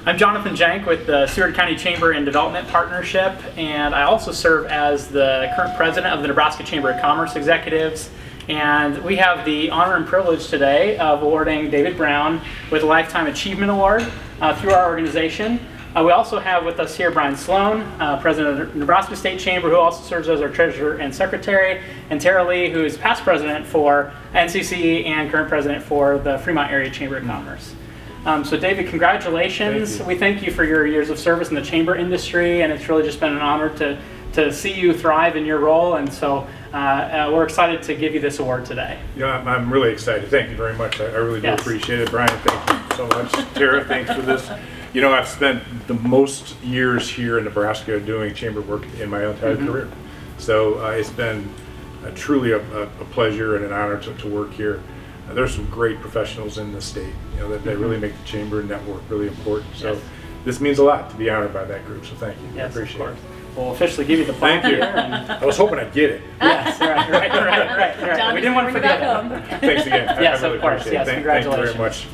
I'm Jonathan Jank with the Seward County Chamber and Development Partnership, and I also serve as the current president of the Nebraska Chamber of Commerce Executives. And we have the honor and privilege today of awarding David Brown with a Lifetime Achievement Award through our organization. We also have with us here Brian Sloan, president of the Nebraska State Chamber, who also serves as our treasurer and secretary, and Tara Lee, who is past president for NCCE and current president for the Fremont Area Chamber of Commerce. So David, congratulations. We thank you for your years of service in the chamber industry, and it's really just been an honor to see you thrive in your role, and so we're excited to give you this award today. Yeah, I'm really excited. Thank you very much. I really do appreciate it. Brian, thank you so much. Tara, thanks for this. You know, I've spent the most years here in Nebraska doing chamber work in my entire career. So it's been truly a pleasure and an honor to work here. There's some great professionals in the state, you know, that really make the chamber network really important. So this means a lot to be honored by that group. So thank you. I appreciate it. We'll officially give you the plaque here. I was hoping I'd get it. Yes, right. We didn't want to forget it. Thanks again. Yes, I really of course. appreciate it. Yes, congratulations. Thank you very much.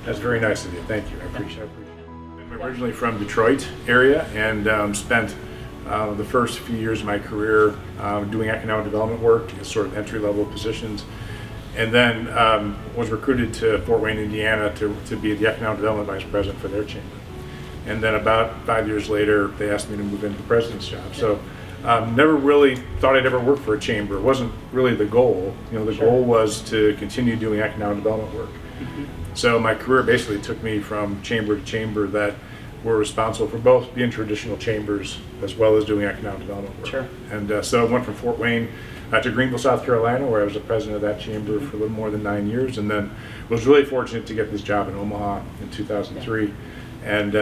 That's very nice of you. Thank you. I appreciate it. I'm originally from Detroit area and spent the first few years of my career doing economic development work, sort of entry-level positions. And then was recruited to Fort Wayne, Indiana to be the economic development vice president for their chamber. And then about 5 years later, they asked me to move into the president's job. So never really thought I'd ever work for a chamber. It wasn't really the goal. You know, the goal was to continue doing economic development work. So my career basically took me from chamber to chamber that were responsible for both being traditional chambers as well as doing economic development work. And so I went from Fort Wayne to Greenville, South Carolina, where I was the president of that chamber for a little more than 9 years, and then was really fortunate to get this job in Omaha in 2003. And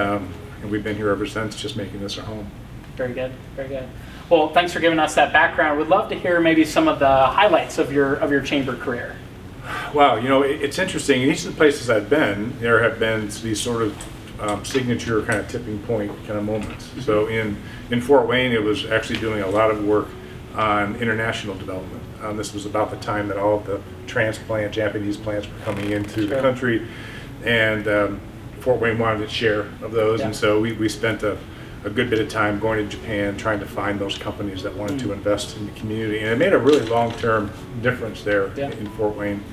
we've been here ever since, just making this our home. Very good, very good. Well, thanks for giving us that background. We'd love to hear maybe some of the highlights of your chamber career. Wow, you know, it's interesting. In each of the places I've been, there have been these sort of signature kind of tipping point kind of moments. So in Fort Wayne, it was actually doing a lot of work on international development. This was about the time that all of the transplant Japanese plants were coming into the country, and Fort Wayne wanted its share of those, and so we spent a good bit of time going to Japan trying to find those companies that wanted to invest in the community, and it made a really long-term difference there in Fort Wayne,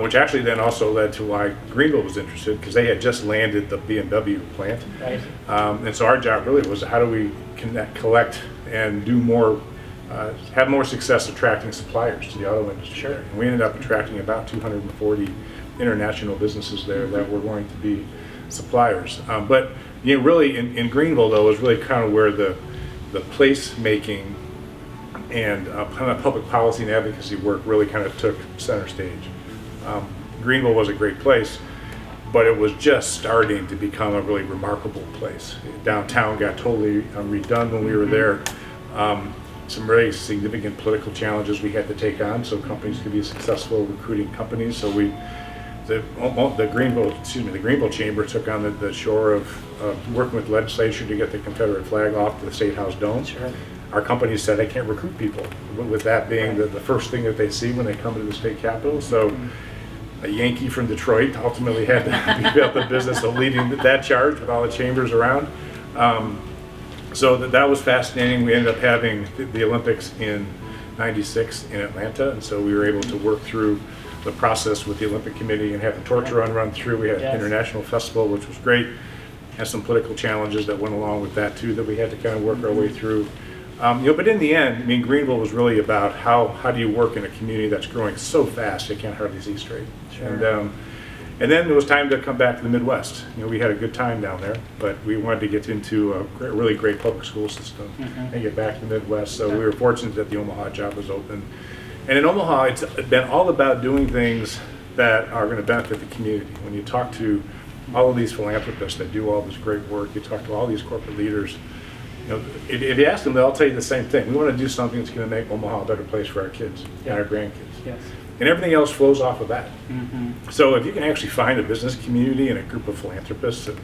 which actually then also led to why Greenville was interested, because they had just landed the BMW plant, and so our job really was how do we collect and do more, have more success attracting suppliers to the auto industry. And we ended up attracting about 240 international businesses there that were going to be suppliers. But you know, really in Greenville though was really kind of where the place making and kind of public policy and advocacy work really kind of took center stage. Greenville was a great place, but it was just starting to become a really remarkable place. Downtown got totally redone when we were there. Some really significant political challenges we had to take on so companies could be successful recruiting companies. So the Greenville Chamber took on the chore of working with legislature to get the Confederate flag off the State House dome. Our company said they can't recruit people, with that being the first thing that they see when they come to the state capitol. So a Yankee from Detroit ultimately had to be about the business of leading that charge with all the chambers around. So that was fascinating. We ended up having the Olympics in '96 in Atlanta, and so we were able to work through the process with the Olympic Committee and have the torch run through. We had an international festival, which was great, and some political challenges that went along with that too that we had to kind of work our way through. You know, but in the end, I mean, Greenville was really about how do you work in a community that's growing so fast you can't hardly see straight. And then it was time to come back to the Midwest. You know, we had a good time down there, but we wanted to get into a really great public school system and get back to the Midwest. So we were fortunate that the Omaha job was open. And in Omaha, it's been all about doing things that are going to benefit the community. When you talk to all of these philanthropists that do all this great work, you talk to all these corporate leaders, you know, if you ask them, they'll tell you the same thing. We want to do something that's going to make Omaha a better place for our kids and our grandkids. And everything else flows off of that. So if you can actually find a business community and a group of philanthropists and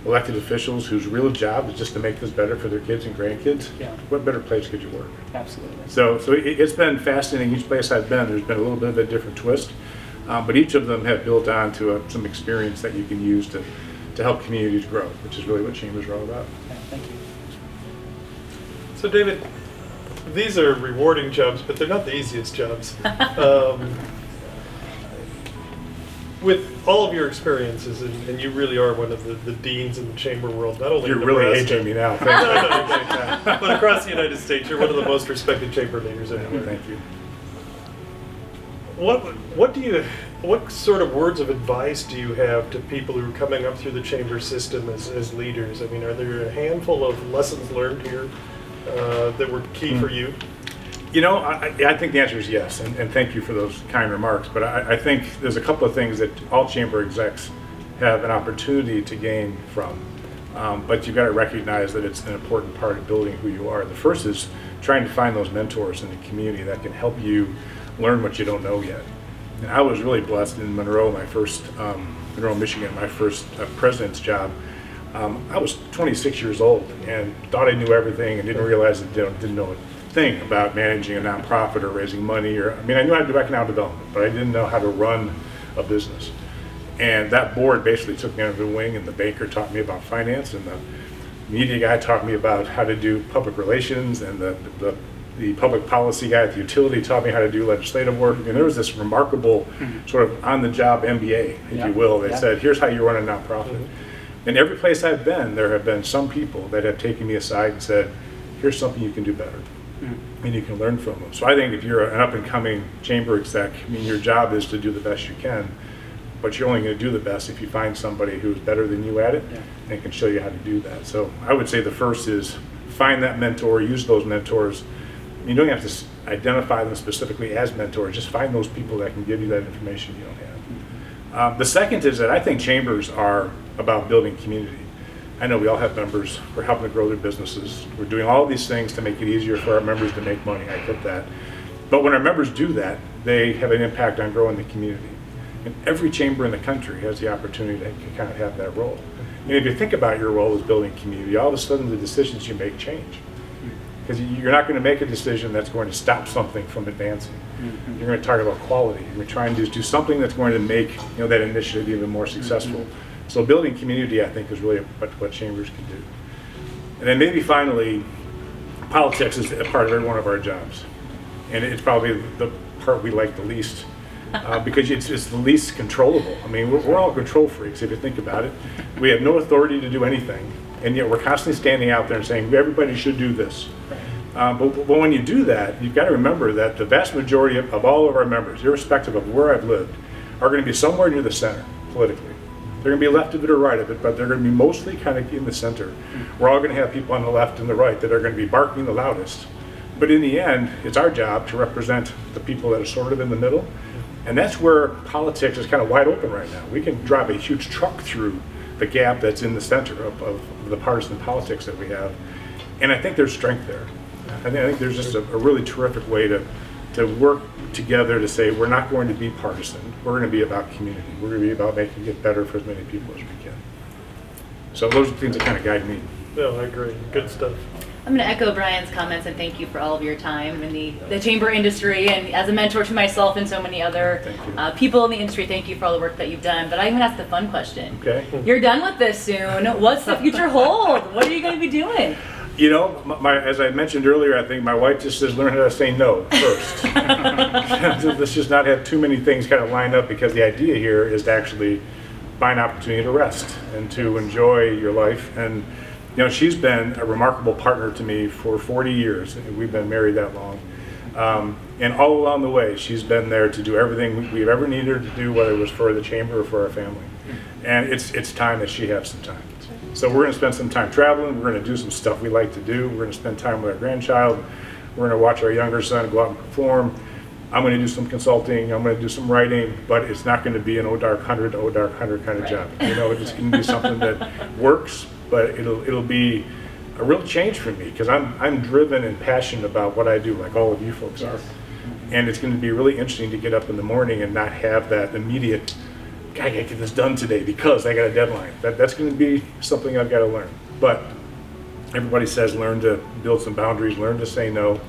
elected officials whose real job is just to make this better for their kids and grandkids, what better place could you work? Absolutely. So it's been fascinating. Each place I've been, there's been a little bit of a different twist, but each of them have built on to some experience that you can use to to help communities grow, which is really what chambers are all about. Okay, thank you. So David, these are rewarding jobs, but they're not the easiest jobs. With all of your experiences, and you really are one of the deans in the chamber world, not only You're in really Nebraska, aging me now. no, Thank you. but across the United States, you're one of the most respected chamber leaders anywhere. Thank you. What sort of words of advice do you have to people who are coming up through the chamber system as leaders? I mean, are there a handful of lessons learned here that were key for you? You know, I think the answer is yes, and thank you for those kind remarks. But I think there's a couple of things that all chamber execs have an opportunity to gain from. But you've got to recognize that it's an important part of building who you are. The first is trying to find those mentors in the community that can help you learn what you don't know yet. And I was really blessed in Monroe, Monroe, Michigan, my first president's job. I was 26 years old and thought I knew everything and didn't realize that I didn't know a thing about managing a nonprofit or raising money. I knew how to do economic development, but I didn't know how to run a business. And that board basically took me under the wing, and the banker taught me about finance, and the media guy taught me about how to do public relations, and the public policy guy at the utility taught me how to do legislative work. And there was this remarkable sort of on-the-job MBA, if you will, that said, here's how you run a nonprofit. And every place I've been, there have been some people that have taken me aside and said, here's something you can do better. And you can learn from them. So I think if you're an up-and-coming chamber exec, your job is to do the best you can, but you're only going to do the best if you find somebody who's better than you at it and can show you how to do that. So I would say the first is find that mentor, use those mentors. You don't have to identify them specifically as mentors, just find those people that can give you that information you don't have. The second is that I think chambers are about building community. I know we all have members. We're helping to grow their businesses. We're doing all of these things to make it easier for our members to make money. I get that. But when our members do that, they have an impact on growing the community. And every chamber in the country has the opportunity to kind of have that role. And if you think about your role as building community, all of a sudden the decisions you make change. Because you're not going to make a decision that's going to stop something from advancing. You're going to talk about quality. You're trying to do something that's going to make that initiative even more successful. So building community, I think, is really what chambers can do. And then maybe finally, politics is a part of every one of our jobs. And it's probably the part we like the least because it's the least controllable. I mean, we're all control freaks if you think about it. We have no authority to do anything, and yet we're constantly standing out there and saying, everybody should do this. But when you do that, you've got to remember that the vast majority of all of our members, irrespective of where I've lived, are going to be somewhere near the center politically. They're going to be left of it or right of it, but they're going to be mostly kind of in the center. We're all going to have people on the left and the right that are going to be barking the loudest. But in the end, it's our job to represent the people that are sort of in the middle. And that's where politics is kind of wide open right now. We can drive a huge truck through the gap that's in the center of the partisan politics that we have. And I think there's strength there. I think there's just a really terrific way to work together to say we're not going to be partisan. We're going to be about community. We're going to be about making it better for as many people as we can. So those are the things that kind of guide me. No, I agree. Good stuff. I'm going to echo Brian's comments and thank you for all of your time in the chamber industry and as a mentor to myself and so many other people in the industry. Thank you for all the work that you've done. But I'm going to ask the fun question. Okay. You're done with this soon. What's the future hold? What are you going to be doing? You know, as I mentioned earlier, I think my wife just says learn how to say no first. Let's just not have too many things kind of lined up, because the idea here is to actually find opportunity to rest and to enjoy your life. And she's been a remarkable partner to me for 40 years. We've been married that long. And all along the way, she's been there to do everything we've ever needed her to do, whether it was for the chamber or for our family. And it's time that she has some time. So we're going to spend some time traveling. We're going to do some stuff we like to do. We're going to spend time with our grandchild. We're going to watch our younger son go out and perform. I'm going to do some consulting. I'm going to do some writing, but it's not going to be an oh dark 100 kind of job. It's going to be something that works, but it'll be a real change for me, because I'm driven and passionate about what I do, like all of you folks are. And it's going to be really interesting to get up in the morning and not have that immediate, I gotta get this done today because I got a deadline. That's going to be something I've got to learn. But everybody says learn to build some boundaries, learn to say no,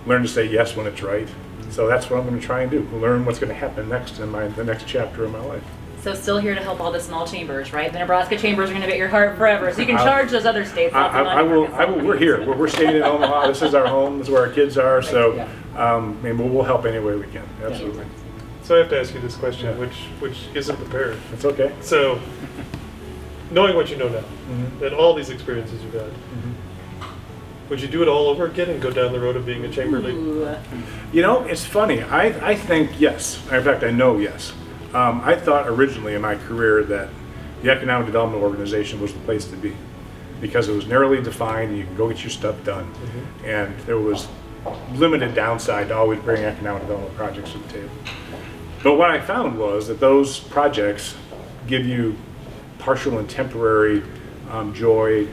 learn to say yes when it's right. So that's what I'm going to try and do. Learn what's going to happen next in the next chapter of my life. So still here to help all the small chambers, right? The Nebraska chambers are going to be at your heart forever, so you can charge those other states lots of money. I will, we're here. We're staying in Omaha. This is our home. This is where our kids are. So, and we'll help any way we can. Absolutely. So I have to ask you this question, Yeah. which isn't prepared. It's okay. So, knowing what you know now, Mhm. and all these experiences you've had, would you do it all over again and go down the road of being a chamber leader? Ooh. You know, it's funny. I think yes. In fact, I know yes. I thought originally in my career that the Economic Development Organization was the place to be because it was narrowly defined and you can go get your stuff done. And there was limited downside to always bring economic development projects to the table. But what I found was that those projects give you partial and temporary joy.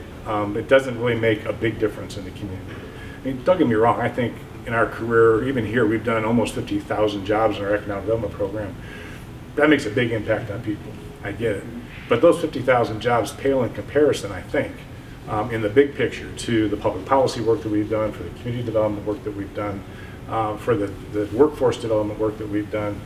It doesn't really make a big difference in the community. I mean, don't get me wrong, I think in our career, even here, we've done almost 50,000 jobs in our economic development program. That makes a big impact on people. I get it. But those 50,000 jobs pale in comparison, I think, in the big picture to the public policy work that we've done, for the community development work that we've done, for the workforce development work that we've done.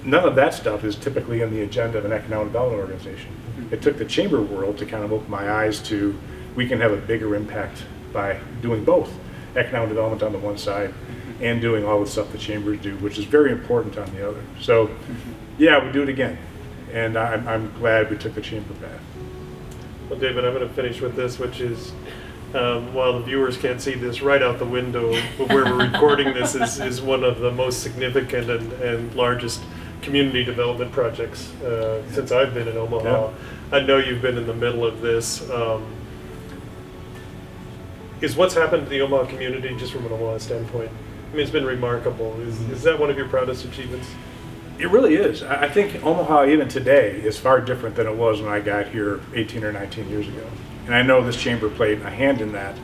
None of that stuff is typically in the agenda of an economic development organization. It took the chamber world to kind of open my eyes to we can have a bigger impact by doing both economic development on the one side and doing all the stuff the chambers do, which is very important on the other. So, yeah, we do it again, and I'm glad we took the chamber path. Well, David, I'm going to finish with this, which is, while the viewers can't see this, right out the window where we're recording this is one of the most significant and largest community development projects since I've been in Omaha. Yeah. I know you've been in the middle of this. Is what's happened to the Omaha community, just from an Omaha standpoint, I mean, it's been remarkable. Is that one of your proudest achievements? It really is. I think Omaha, even today, is far different than it was when I got here 18 or 19 years ago. And I know this chamber played a hand in that,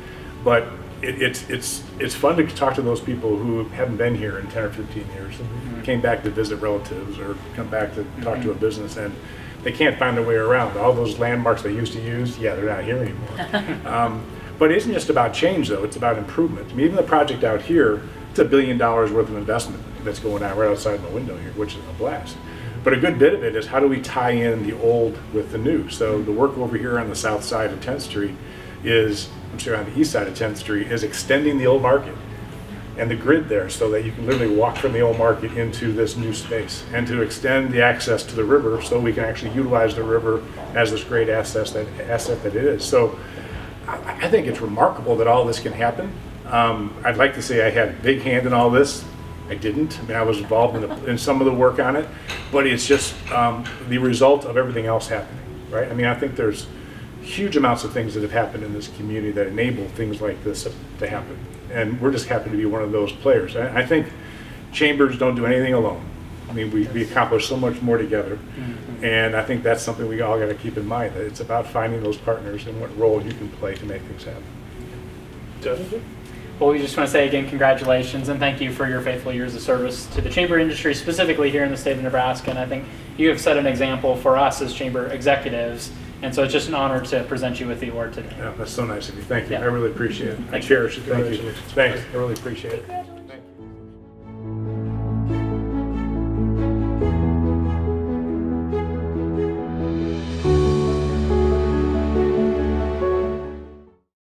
but it's fun to talk to those people who haven't been here in 10 or 15 years, came back to visit relatives or come back to talk to a business, and they can't find their way around. All those landmarks they used to use, yeah, they're not here anymore. But it isn't just about change, though. It's about improvement. I mean, even the project out here, it's $1 billion worth of investment that's going on right outside my window here, which is a blast. But a good bit of it is how do we tie in the old with the new? So the work over here on the south side of 10th Street is, I'm sorry, on the east side of 10th Street, is extending the old market and the grid there so that you can literally walk from the old market into this new space, and to extend the access to the river so we can actually utilize the river as this great asset that it is. So I think it's remarkable that all this can happen. I'd like to say I had a big hand in all this. I didn't. I mean, I was involved in some of the work on it, but it's just the result of everything else happening, right? I mean, I think there's huge amounts of things that have happened in this community that enable things like this to happen, and we're just happy to be one of those players. I think chambers don't do anything alone. I mean, we accomplish so much more together, and I think that's something we all got to keep in mind, that it's about finding those partners and what role you can play to make things happen. Jonathan? Well, we just want to say again, congratulations, and thank you for your faithful years of service to the chamber industry, specifically here in the state of Nebraska. And I think you have set an example for us as chamber executives, and so it's just an honor to present you with the award today. Yeah, that's so nice of you. Thank you. Yeah. I really appreciate it. I Thank you. cherish it. Thank you. Congratulations. Thanks. I really appreciate it.